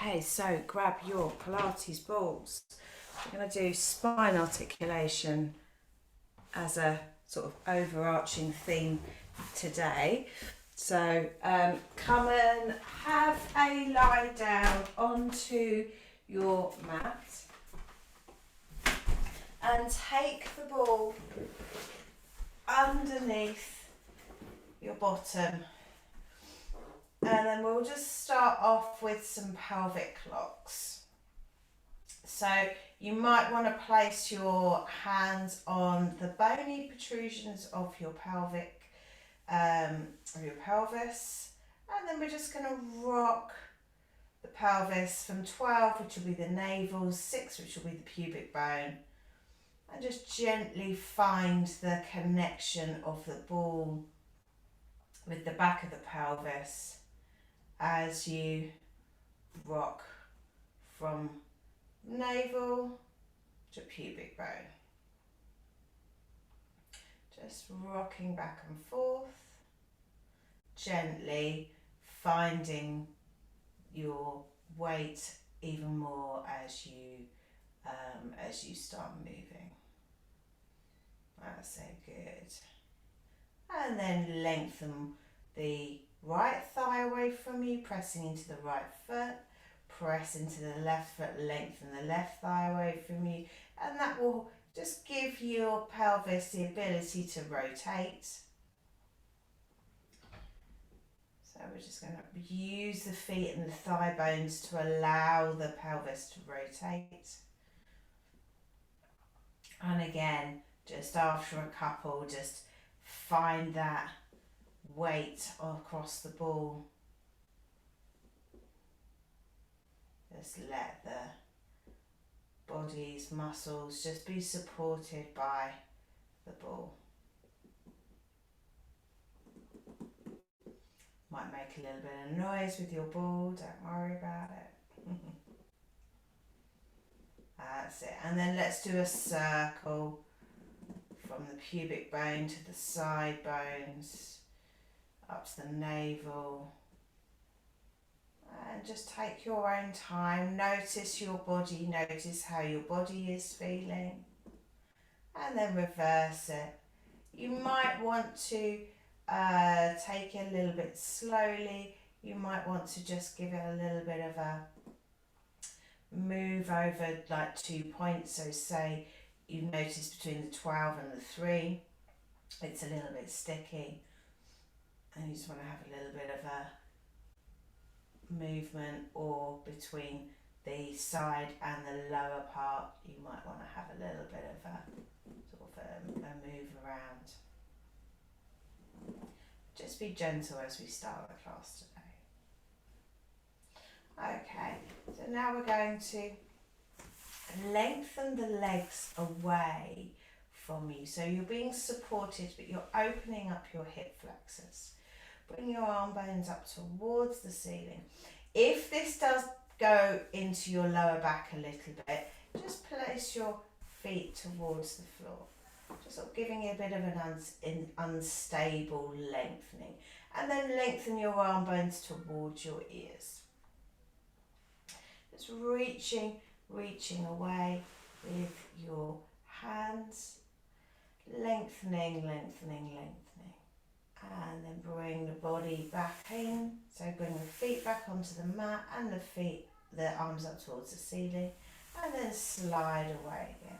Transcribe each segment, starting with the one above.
Okay, so grab your Pilates balls. We're going to do spine articulation as a sort of overarching theme today. So come and have a lie down onto your mat and take the ball underneath your bottom. And then we'll just start off with some pelvic locks. So you might want to place your hands on the bony protrusions of your pelvic, of your pelvis. And then we're just going to rock the pelvis from 12, which will be the navel, 6, which will be the pubic bone. And just gently find the connection of the ball with the back of the pelvis as you rock from navel to pubic bone. Just rocking back and forth, gently finding your weight even more as you start moving. That's so good. And then lengthen the right thigh away from you, pressing into the right foot, press into the left foot, lengthen the left thigh away from you, and that will just give your pelvis the ability to rotate. So we're just going to use the feet and the thigh bones to allow the pelvis to rotate. And again, just after a couple, just find that weight across the ball. Just let the body's muscles just be supported by the ball. Might make a little bit of noise with your ball, don't worry about it. That's it. And then let's do a circle from the pubic bone to the side bones, up to the navel. And just take your own time, notice your body, notice how your body is feeling, and then reverse it. You might want to take it a little bit slowly. You might want to just give it a little bit of a move over like 2 points. So say you notice between the 12 and the 3, it's a little bit sticky, and you just want to have a little bit of a movement, or between the side and the lower part you might want to have a little bit of a sort of a move around. Just be gentle as we start the class today. Okay, so now we're going to lengthen the legs away from you, so you're being supported but you're opening up your hip flexors. Bring your arm bones up towards the ceiling. If this does go into your lower back a little bit, just place your feet towards the floor. Just sort of giving you a bit of an unstable lengthening. And then lengthen your arm bones towards your ears. Just reaching away with your hands. Lengthening. And then bring the body back in. So bring the feet back onto the mat and the arms up towards the ceiling. And then slide away again.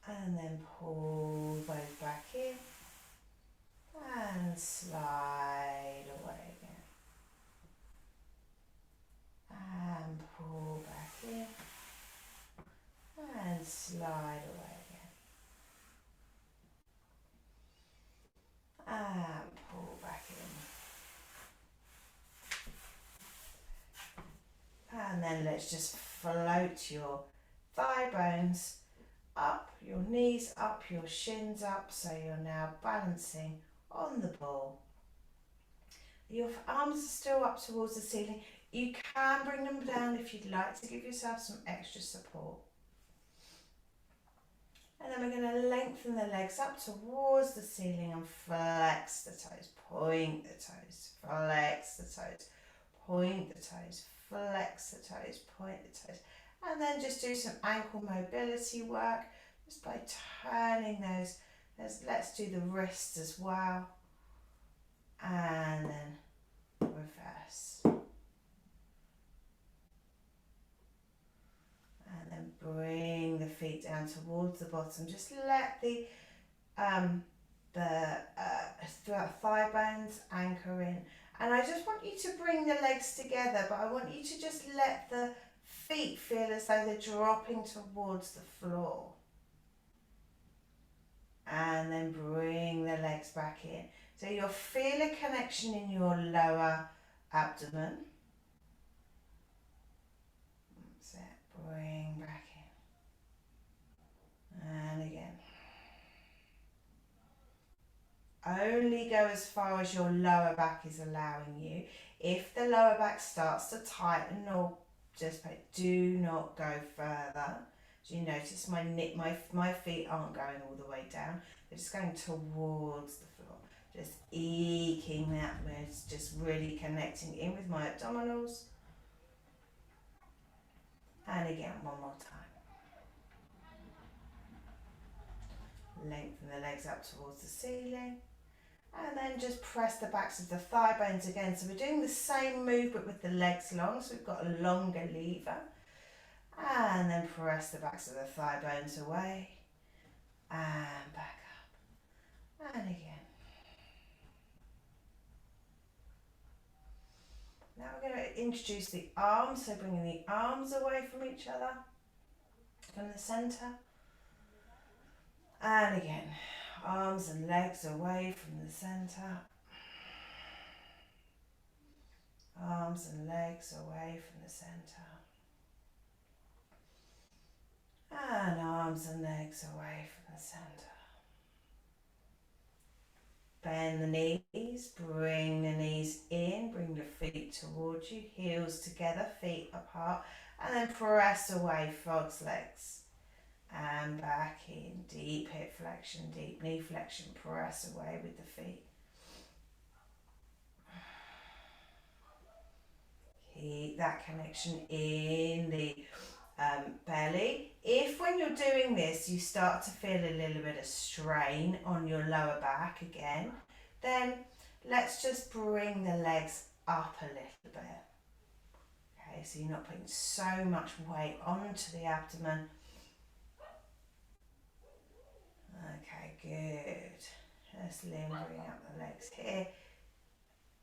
And then pull both back in. And slide away again. And pull back in. And slide away. And pull back in. And then let's just float your thigh bones up, your knees up, your shins up, so you're now balancing on the ball. Your arms are still up towards the ceiling. You can bring them down if you'd like to give yourself some extra support. And then we're going to lengthen the legs up towards the ceiling and flex the toes, point the toes, flex the toes, point the toes, flex the toes, point the toes. And then just do some ankle mobility work, just by turning those. Let's do the wrists as well. And then reverse. And then bring the feet down towards the bottom. Just let the thigh bones anchor in. And I just want you to bring the legs together, but I want you to just let the feet feel as though they're dropping towards the floor. And then bring the legs back in. So you'll feel a connection in your lower abdomen. That's it. Bring back in. And again. Only go as far as your lower back is allowing you. If the lower back starts to tighten or just do not go further. So you notice my feet aren't going all the way down. They're just going towards the floor. Just eking that moves, just really connecting in with my abdominals. And again, one more time. Lengthen the legs up towards the ceiling. And then just press the backs of the thigh bones again. So we're doing the same movement with the legs long. So we've got a longer lever. And then press the backs of the thigh bones away. And back up. And again. Now we're going to introduce the arms. So bringing the arms away from each other. From the centre. And again. Arms and legs away from the centre. Arms and legs away from the centre. And arms and legs away from the centre. Bend the knees, bring the knees in, bring the feet towards you, heels together, feet apart, and then press away, frog's legs. And back in, deep hip flexion, deep knee flexion, press away with the feet. Keep that connection in the belly. If when you're doing this you start to feel a little bit of strain on your lower back again, then let's just bring the legs up a little bit. Okay, so you're not putting so much weight onto the abdomen. Okay, good. Just limbering up the legs here.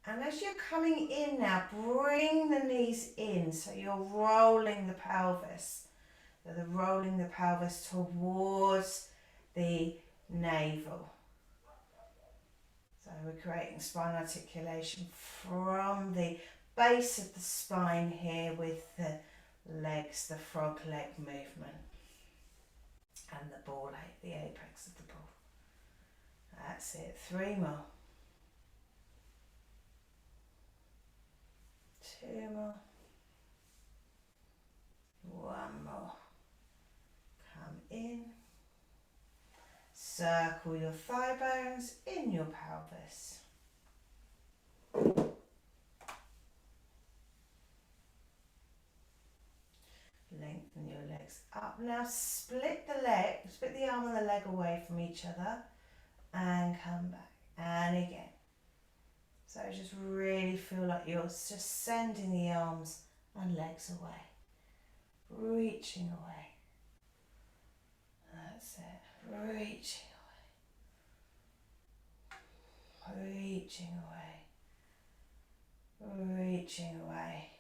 And as you're coming in now, bring the knees in, so you're rolling the pelvis. So they're rolling the pelvis towards the navel. So we're creating spine articulation from the base of the spine here with the legs, the frog leg movement. And the ball, the apex of the ball. That's it. 3 more. 2 more. 1 more. Come in. Circle your thigh bones in your pelvis. Lengthen your legs up. Now split the arm and the leg away from each other and come back. And again. So just really feel like you're just sending the arms and legs away. Reaching away. That's it. Reaching away. Reaching away. Reaching away.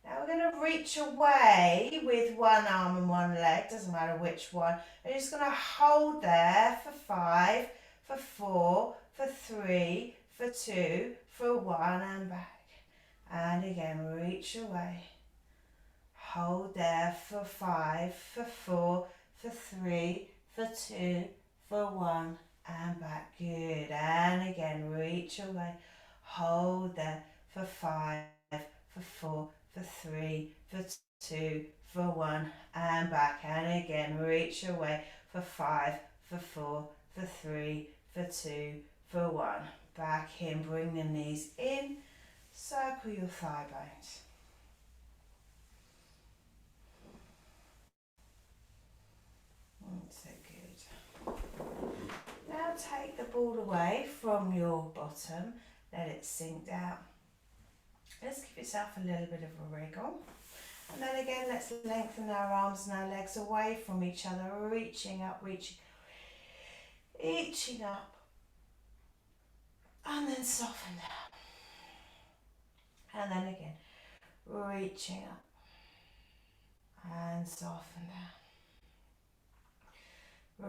Now we're going to reach away with one arm and one leg, doesn't matter which one. We're just going to hold there for 5, for 4, for 3, for 2, for 1 and back. And again, reach away. Hold there for 5, for 4, for 3, for 2, for 1 and back. Good. And again, reach away. Hold there for 5, for 4, for 3, for 2, for 1 and back. And again, reach away for 5, for 4, for 3, for 2, for 1. Back in, bring the knees in, circle of your thigh bones. So good. Now take the ball away from your bottom, let it sink down. Let's give yourself a little bit of a wriggle. And then again, let's lengthen our arms and our legs away from each other, reaching up, reaching up. And then soften down. And then again, reaching up and soften down.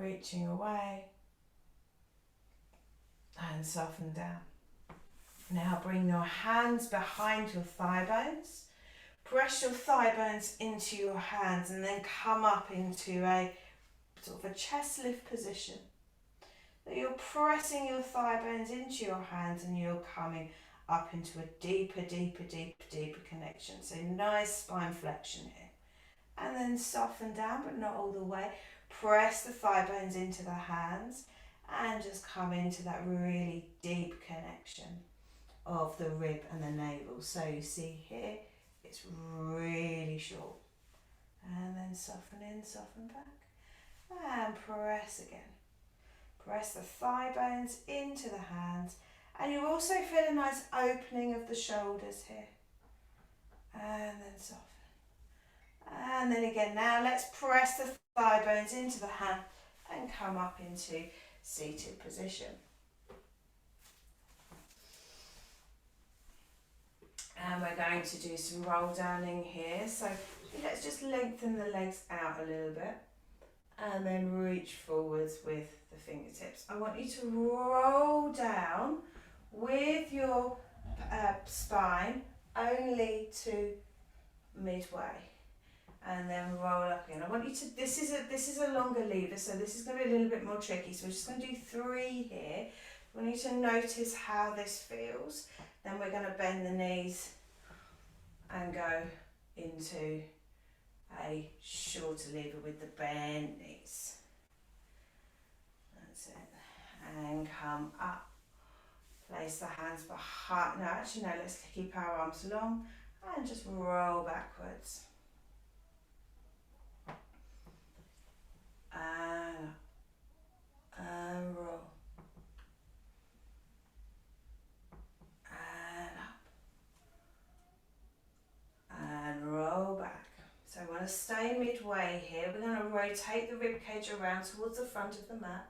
Reaching away and soften down. Now bring your hands behind your thigh bones. Press your thigh bones into your hands and then come up into a sort of a chest lift position. So you're pressing your thigh bones into your hands and you're coming up into a deeper, deeper, deeper, deeper connection. So nice spine flexion here. And then soften down, but not all the way. Press the thigh bones into the hands and just come into that really deep connection of the rib and the navel. So you see here, it's really short. And then soften in, soften back. And press again. Press the thigh bones into the hands. And you also feel a nice opening of the shoulders here. And then soften. And then again, now let's press the thigh bones into the hand and come up into seated position. And we're going to do some roll downing here. So let's just lengthen the legs out a little bit and then reach forwards with the fingertips. I want you to roll down with your spine only to midway and then roll up again. I want you to, this is a longer lever, so this is going to be a little bit more tricky. So we're just going to do 3 here. I want you to notice how this feels. Then we're going to bend the knees and go into a shorter lever with the bent knees. That's it. And come up. Place the hands behind. No, actually no, let's keep our arms long and just roll backwards. And roll. And roll back. So we want to stay midway here. We're going to rotate the rib cage around towards the front of the mat.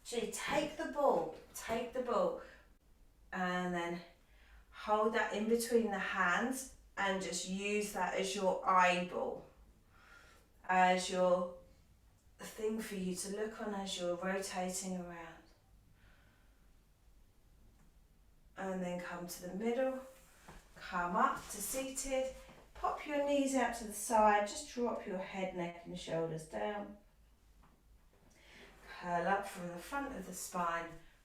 So you take the ball, and then hold that in between the hands and just use that as your eyeball, as your thing for you to look on as you're rotating around. And then come to the middle. Come up to seated, pop your knees out to the side, just drop your head, neck and shoulders down. Curl up from the front of the spine,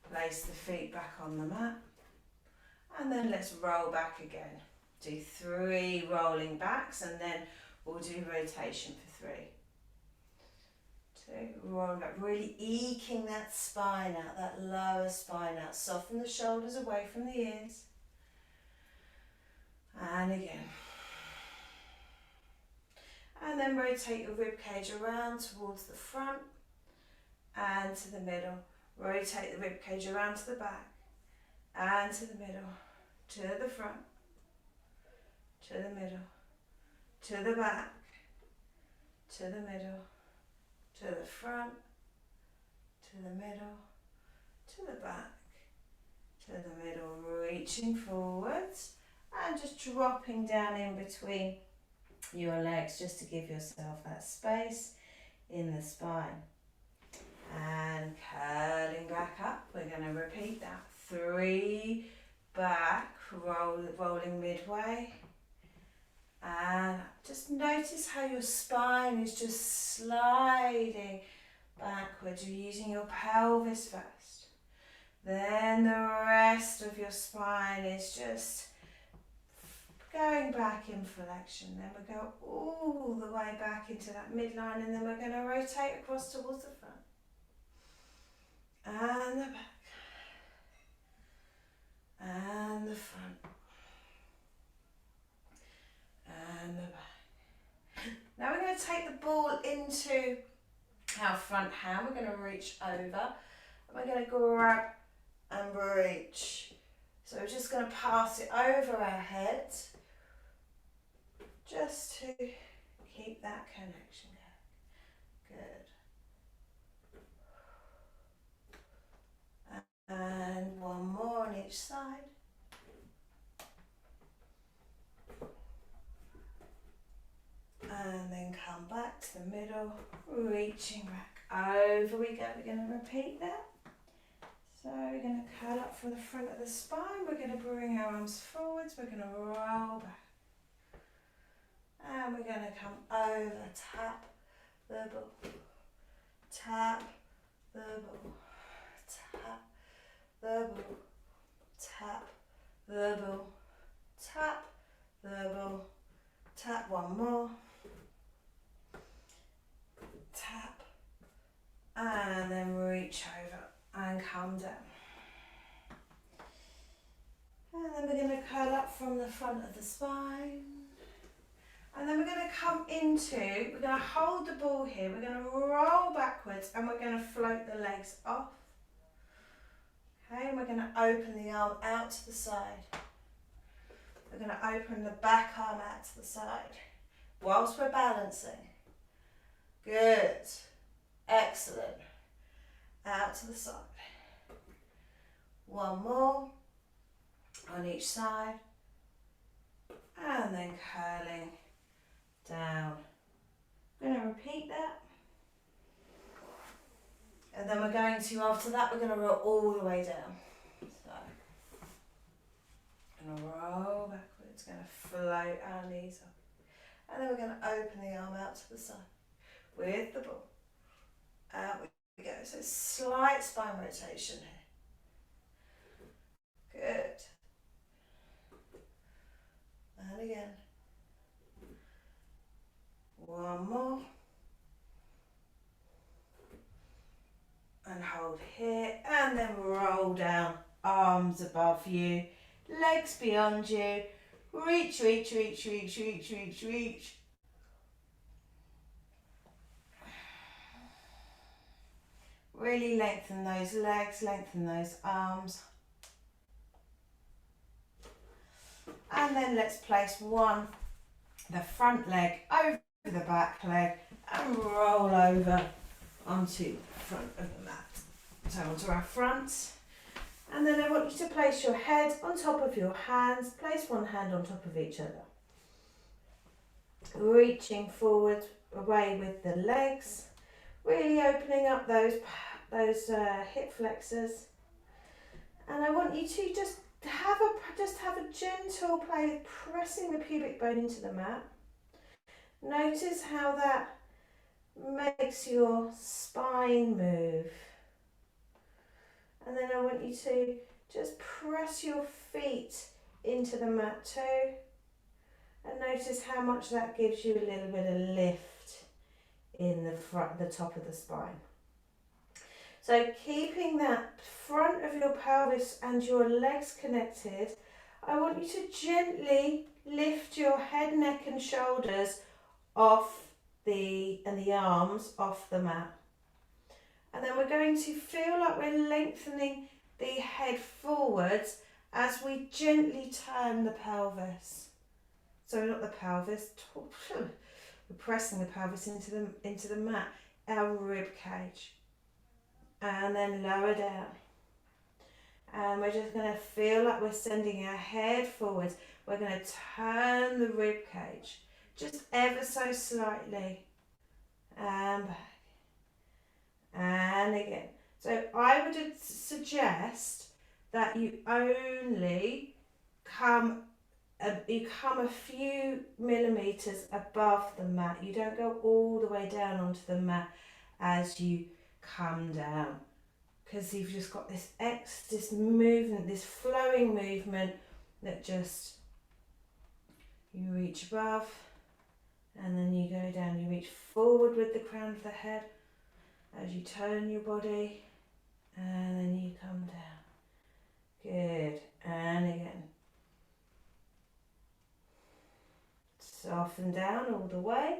place the feet back on the mat. And then let's roll back again. Do 3 rolling backs and then we'll do rotation for 3. 2, rolling back, really eking that spine out, that lower spine out. Soften the shoulders away from the ears. And again. And then rotate your rib cage around towards the front and to the middle. Rotate the rib cage around to the back and to the middle, to the front, to the middle, to the back, to the middle, to the front, to the middle, to the back, to the middle, reaching forwards. And just dropping down in between your legs just to give yourself that space in the spine. And curling back up. We're going to repeat that. 3 back, rolling midway. And just notice how your spine is just sliding backwards. You're using your pelvis first. Then the rest of your spine is just going back in flexion. Then we go all the way back into that midline and then we're going to rotate across towards the front. And the back. And the front. to take the ball into our front hand. We're going to reach over. And we're going to grab and reach. So we're just going to pass it over our head, just to keep that connection going. Good. And one more on each side. And then come back to the middle, reaching back over we go. We're going to repeat that. So we're going to curl up from the front of the spine. We're going to bring our arms forwards. We're going to roll back. And we're going to come over, tap the ball, tap the ball, tap the ball, tap the ball, tap the ball, tap one more, tap, and then reach over and come down. And then we're going to curl up from the front of the spine. And then we're going to come into, we're going to hold the ball here, we're going to roll backwards and we're going to float the legs off. Okay, and we're going to open the arm out to the side. We're going to open the back arm out to the side whilst we're balancing. Good. Excellent. Out to the side. One more on each side. And then curling down. I'm going to repeat that. And then we're going to, after that, we're going to roll all the way down. So, going to roll backwards, going to float our knees up. And then we're going to open the arm out to the side with the ball. Out we go. So slight spine rotation here. Good. And again. One more. And hold here. And then roll down. Arms above you. Legs beyond you. Reach, reach, reach, reach, reach, reach, reach. Really lengthen those legs, lengthen those arms. And then let's place the front leg over the back leg and roll over onto the front of the mat. So onto our front. And then I want you to place your head on top of your hands. Place one hand on top of each other. Reaching forward away with the legs. Really opening up those hip flexors. And I want you to just have a gentle play with pressing the pubic bone into the mat. Notice how that makes your spine move. And then I want you to just press your feet into the mat too. And notice how much that gives you a little bit of lift in the top of the spine. So keeping that front of your pelvis and your legs connected, I want you to gently lift your head, neck and shoulders off and the arms off the mat. And then we're going to feel like we're lengthening the head forwards as we gently turn the pelvis. So not the pelvis, we're pressing the pelvis into the mat, our rib cage. And then lower down. And we're just going to feel like we're sending our head forwards. We're going to turn the rib cage just ever so slightly. And back. And again. So I would suggest that you only come a few millimeters above the mat. You don't go all the way down onto the mat as you come down, because you've just got this movement, this flowing movement that just you reach above and then you go down. You reach forward with the crown of the head as you turn your body and then you come down. Good. And again. Soften down all the way.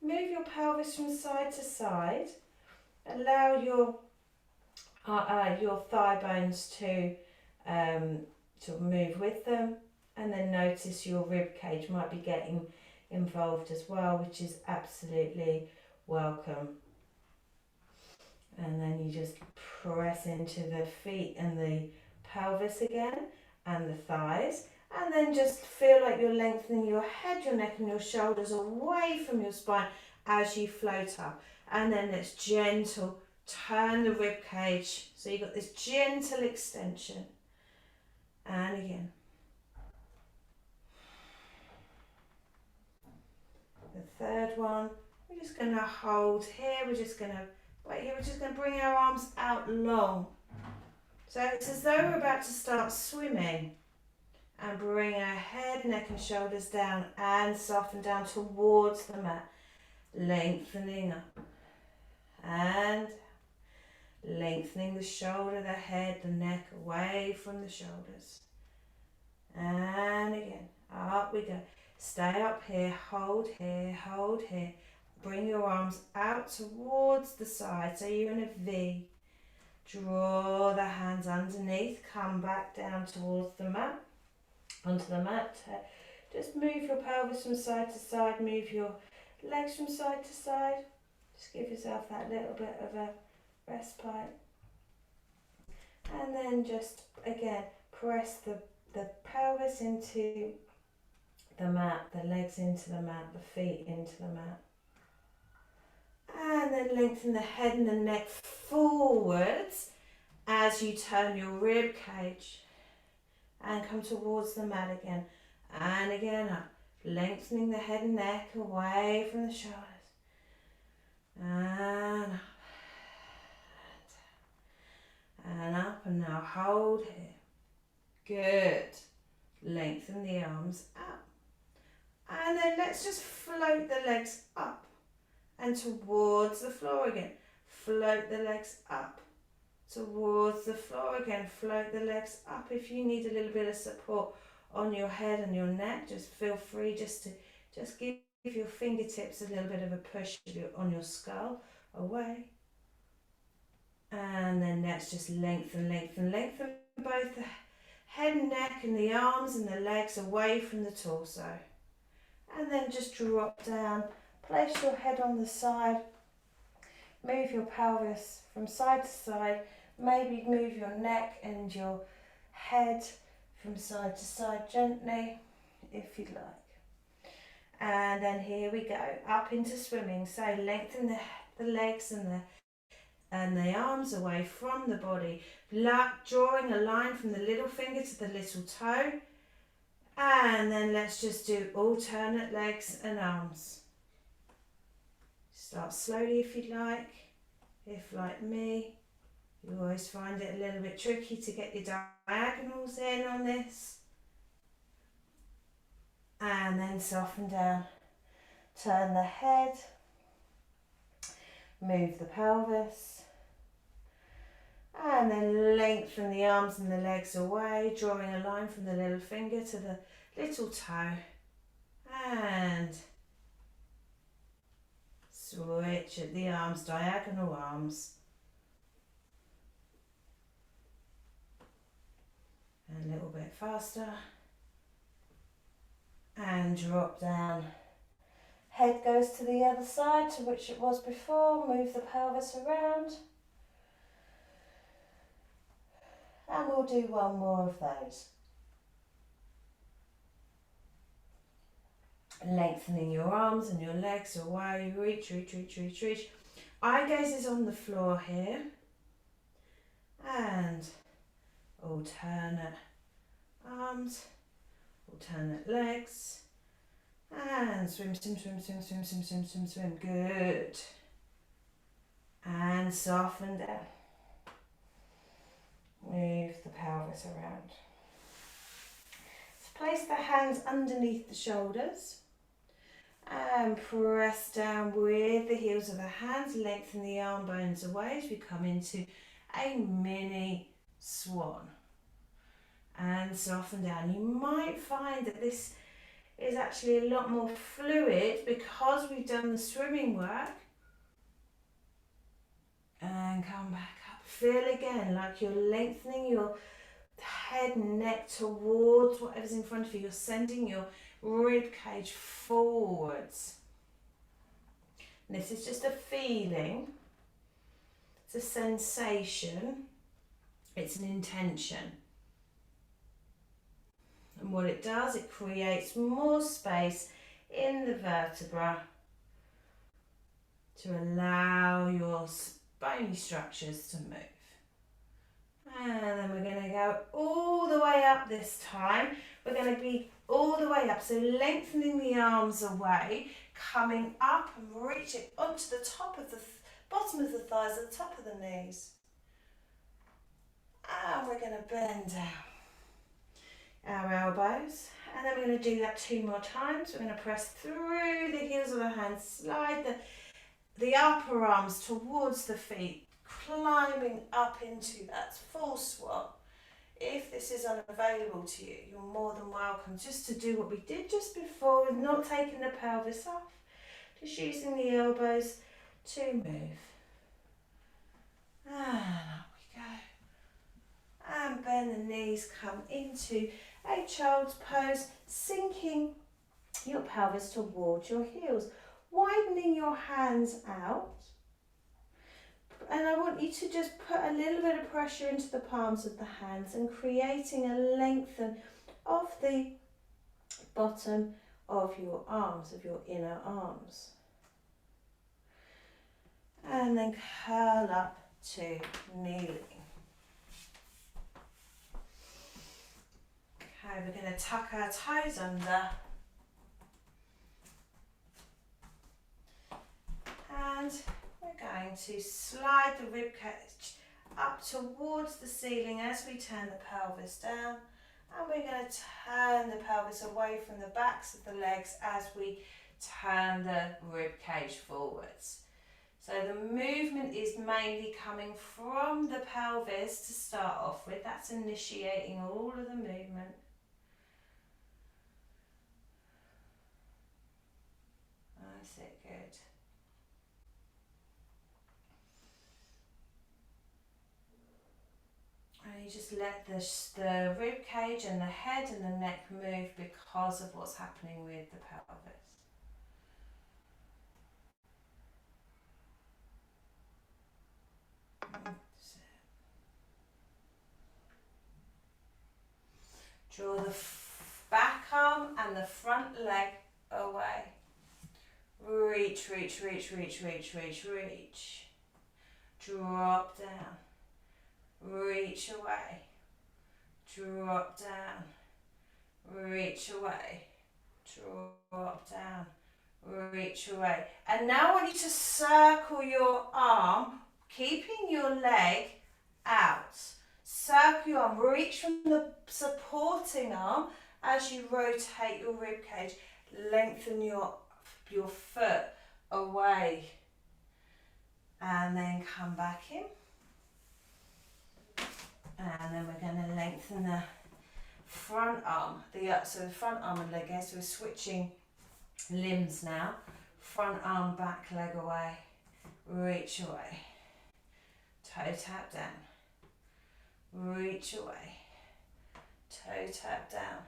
Move your pelvis from side to side. Allow your thigh bones to move with them, and then notice your rib cage might be getting involved as well, which is absolutely welcome. And then you just press into the feet and the pelvis again and the thighs, and then just feel like you're lengthening your head, your neck and your shoulders away from your spine as you float up. And then let's gentle turn the rib cage so you've got this gentle extension. And again. The third one, we're just going to hold here, we're just going to wait here, we're just going to bring our arms out long. So it's as though we're about to start swimming, and bring our head, neck and shoulders down and soften down towards the mat, lengthening up and lengthening the shoulder, the head, the neck away from the shoulders. And again, up we go. Stay up here, hold here, hold here. Bring your arms out towards the side so you're in a V. Draw the hands underneath, come back down towards the mat, onto the mat. Just move your pelvis from side to side, move your legs from side to side. Just give yourself that little bit of a respite. And then just, again, press the pelvis into the mat, the legs into the mat, the feet into the mat. And then lengthen the head and the neck forwards as you turn your rib cage and come towards the mat again. And again up, lengthening the head and neck away from the shoulders. And up. And up, and now hold here. Good. Lengthen the arms up. And then let's just float the legs up and towards the floor again. Float the legs up towards the floor again. Float the legs up. If you need a little bit of support on your head and your neck, just feel free just to give your fingertips a little bit of a push on your skull away. And then let's just lengthen both the head and neck and the arms and the legs away from the torso. And then just drop down, place your head on the side, move your pelvis from side to side, maybe move your neck and your head from side to side gently, if you'd like. And then here we go, up into swimming. So lengthen the legs and the arms away from the body, drawing a line from the little finger to the little toe. And then let's just do alternate legs and arms. Start slowly if you'd like. If like me, you always find it a little bit tricky to get your diagonals in on this. And then soften down. Turn the head. Move the pelvis. And then lengthen the arms and the legs away, drawing a line from the little finger to the little toe. And switch at the arms, diagonal arms. And a little bit faster. And drop down. Head goes to the other side to which it was before. Move the pelvis around. And we'll do one more of those. Lengthening your arms and your legs away. Reach, reach, reach, reach, reach. Eye gaze is on the floor here. And alternate arms, alternate legs. And swim, swim, swim, swim, swim, swim, swim, swim, swim. Good. And soften down. Move the pelvis around. So place the hands underneath the shoulders and press down with the heels of the hands. Lengthen the arm bones away as we come into a mini swan. And soften down. You might find that this is actually a lot more fluid because we've done the swimming work. And come back up. Feel again like you're lengthening your head and neck towards whatever's in front of you. You're sending your rib cage forwards. And this is just a feeling. It's a sensation. It's an intention. And what it does, it creates more space in the vertebra to allow your bony structures to move. And then we're going to go all the way up this time. We're going to be all the way up, so lengthening the arms away, coming up and reaching onto the top of the bottom of the thighs, the top of the knees. And we're going to bend down our elbows. And then we're going to do that 2 more times. We're going to press through the heels of the hands, slide the upper arms towards the feet, climbing up into that full squat. If this is unavailable to you, you're more than welcome just to do what we did just before, with not taking the pelvis off, just using the elbows to move. And up we go. And bend the knees, come into a child's pose, sinking your pelvis towards your heels, widening your hands out. And I want you to just put a little bit of pressure into the palms of the hands and creating a lengthen of the bottom of your arms, of your inner arms. And then curl up to kneeling. Okay, we're going to tuck our toes under. And we're going to slide the rib cage up towards the ceiling as we turn the pelvis down, and we're going to turn the pelvis away from the backs of the legs as we turn the rib cage forwards. So the movement is mainly coming from the pelvis to start off with. That's initiating all of the movement. That's it, good. And you just let the rib cage and the head and the neck move because of what's happening with the pelvis. Draw the back arm and the front leg away. Reach, reach, reach, reach, reach, reach, reach. Drop down. Reach away. Drop down. Reach away. Drop down. Reach away. And now I want you to circle your arm, keeping your leg out. Circle your arm. Reach from the supporting arm as you rotate your rib cage. Lengthen your foot away. And then come back in. And then we're going to lengthen the front arm. So the front arm and leg. So we're switching limbs now. Front arm, back leg away. Reach away. Toe tap down. Reach away. Toe tap down.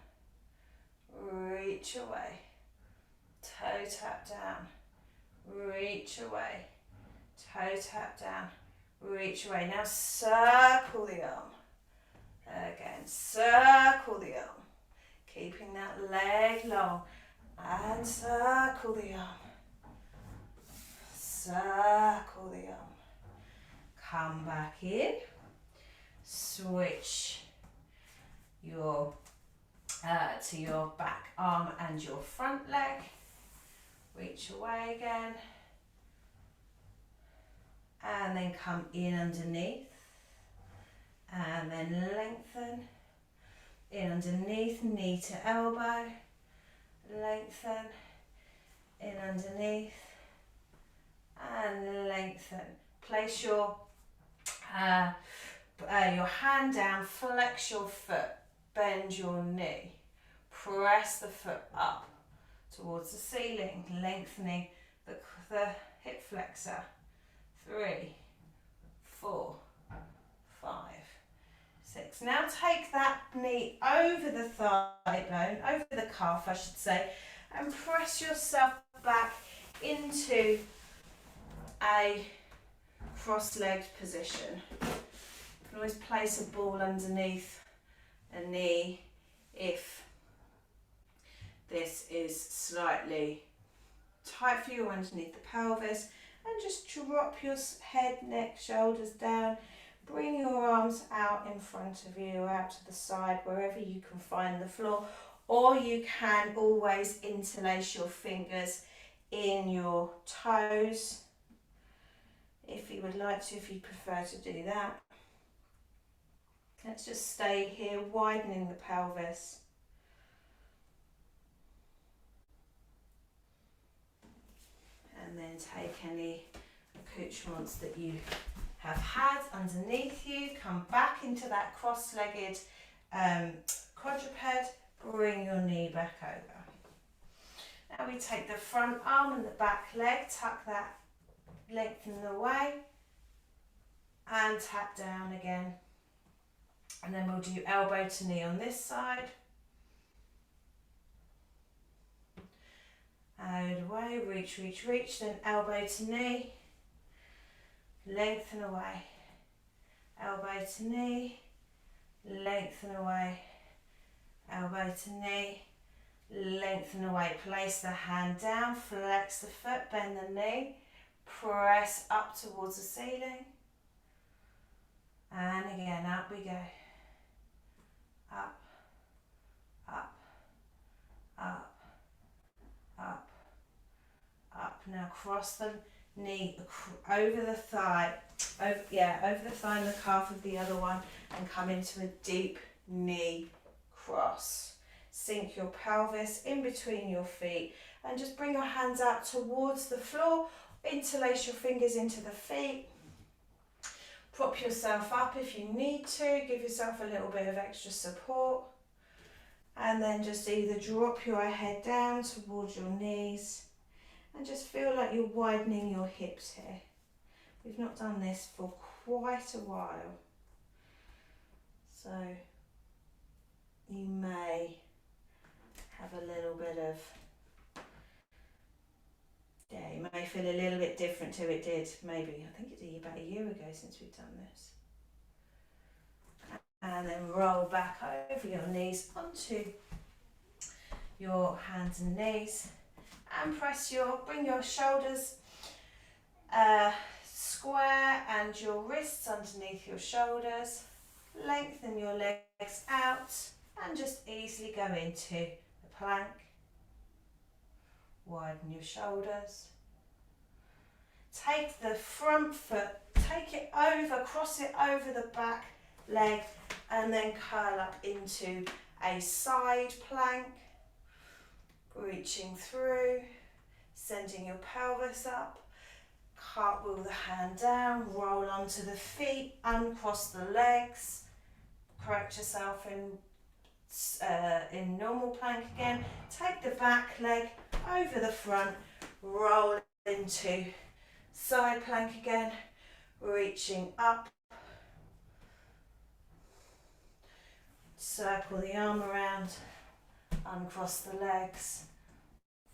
Reach away. Toe tap down. Reach away. Toe tap down. Reach away. Now circle the arm. Again, circle the arm. Keeping that leg long. And circle the arm. Circle the arm. Come back in. Switch your to your back arm and your front leg. Reach away again. And then come in underneath. And then lengthen. In underneath, knee to elbow. Lengthen. In underneath. And lengthen. Place your hand down, flex your foot, bend your knee. Press the foot up towards the ceiling, lengthening the hip flexor. 3, 4, 5, 6. Now take that knee over the thigh bone, over the calf I should say, and press yourself back into a cross-legged position. You can always place a ball underneath a knee if this is slightly tight for you underneath the pelvis, and just drop your head, neck, shoulders down. Bring your arms out in front of you, out to the side, wherever you can find the floor, or you can always interlace your fingers in your toes if you would like to, if you prefer to do that. Let's just stay here, widening the pelvis. And then take any accoutrements that you have had underneath you, come back into that cross-legged quadruped, bring your knee back over. Now we take the front arm and the back leg, tuck that, lengthen away, and tap down again. And then we'll do elbow to knee on this side. Out away, reach, reach, reach, then elbow to knee, lengthen away, elbow to knee, lengthen away, elbow to knee, lengthen away. Place the hand down, flex the foot, bend the knee, press up towards the ceiling, and again, up we go, up, up, up, up, up. Now cross the knee over the thigh, over the thigh and the calf of the other one, and come into a deep knee cross. Sink your pelvis in between your feet and just bring your hands out towards the floor. Interlace your fingers into the feet. Prop yourself up if you need to. Give yourself a little bit of extra support. And then just either drop your head down towards your knees and just feel like you're widening your hips here. We've not done this for quite a while. So you may have a little bit of, you may feel a little bit different to it did maybe, I think it did about a year ago since we've done this. And then roll back over your knees onto your hands and knees, and bring your shoulders square and your wrists underneath your shoulders. Lengthen your legs out and just easily go into the plank. Widen your shoulders. Take the front foot, take it over, cross it over the back leg, and then curl up into a side plank, reaching through, sending your pelvis up, cartwheel the hand down, roll onto the feet, uncross the legs, correct yourself in normal plank again, take the back leg over the front, roll into side plank again, reaching up, circle the arm around, uncross the legs,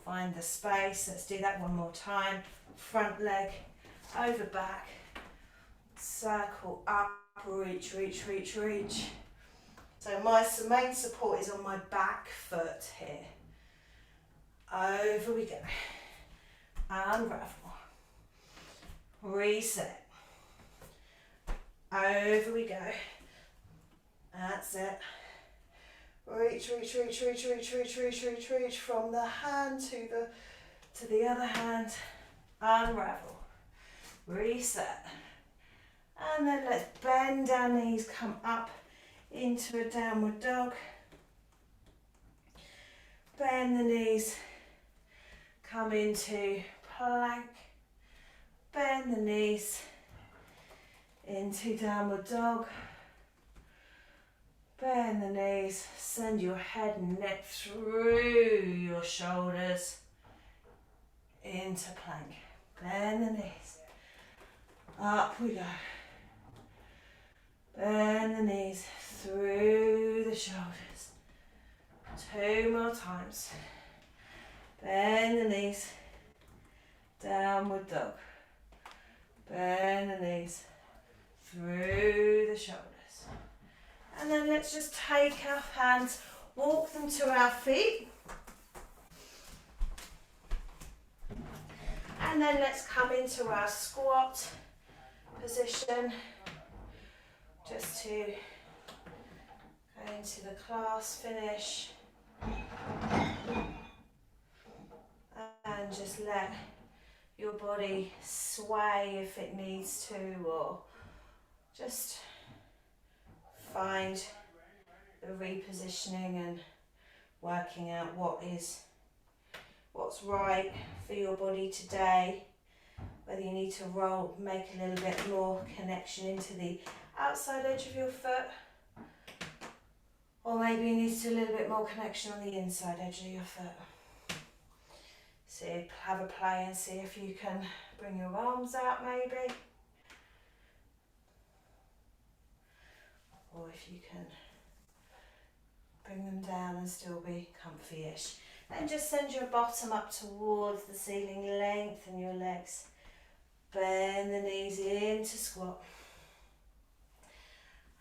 find the space. Let's do that one more time. Front leg over back, circle up, reach, reach, reach, reach. So my main support is on my back foot here. Over we go. Unravel. Reset. Over we go. That's it. Reach, reach, reach, reach, reach, reach, reach, reach, reach from the hand to the other hand. Unravel. Reset. And then let's bend our knees, come up into a downward dog. Bend the knees, come into plank. Bend the knees into downward dog. Bend the knees, send your head and neck through your your shoulders into plank. Bend the knees. Up we go. Bend the knees through the shoulders. 2 more times. Bend the knees. Downward dog. Bend the knees through the shoulders. And then let's just take our hands, walk them to our feet. And then let's come into our squat position. Just to go into the class finish. And just let your body sway if it needs to, or just find the repositioning and working out what's right for your body today. Whether you need to roll, make a little bit more connection into the outside edge of your foot, or maybe you need a little bit more connection on the inside edge of your foot. So have a play and see if you can bring your arms out maybe. Or if you can bring them down and still be comfy-ish. Then just send your bottom up towards the ceiling, lengthen your legs. Bend the knees into squat.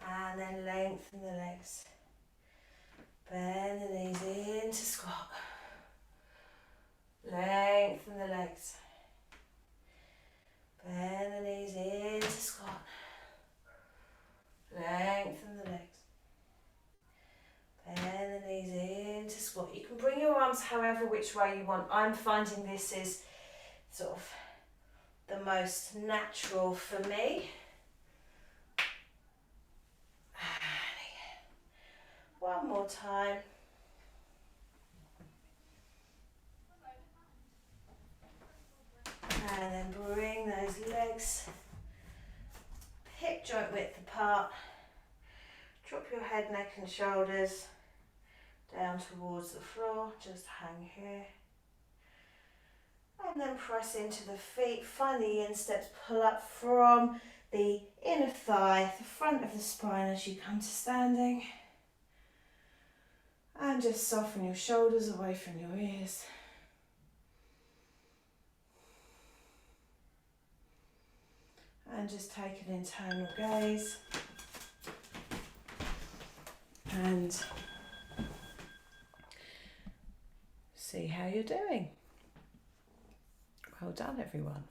And then lengthen the legs. Bend the knees into squat. Lengthen the legs. Bend the knees into squat. Lengthen the legs. Bend the knees into squat. You can bring your arms however which way you want. I'm finding this is sort of the most natural for me. One more time. And then bring those legs hip joint width apart. Drop your head, neck and shoulders down towards the floor. Just hang here. And then press into the feet. Find the insteps. Pull up from the inner thigh, the front of the spine as you come to standing. And just soften your shoulders away from your ears. And just take an internal gaze. And see how you're doing. Well done, everyone.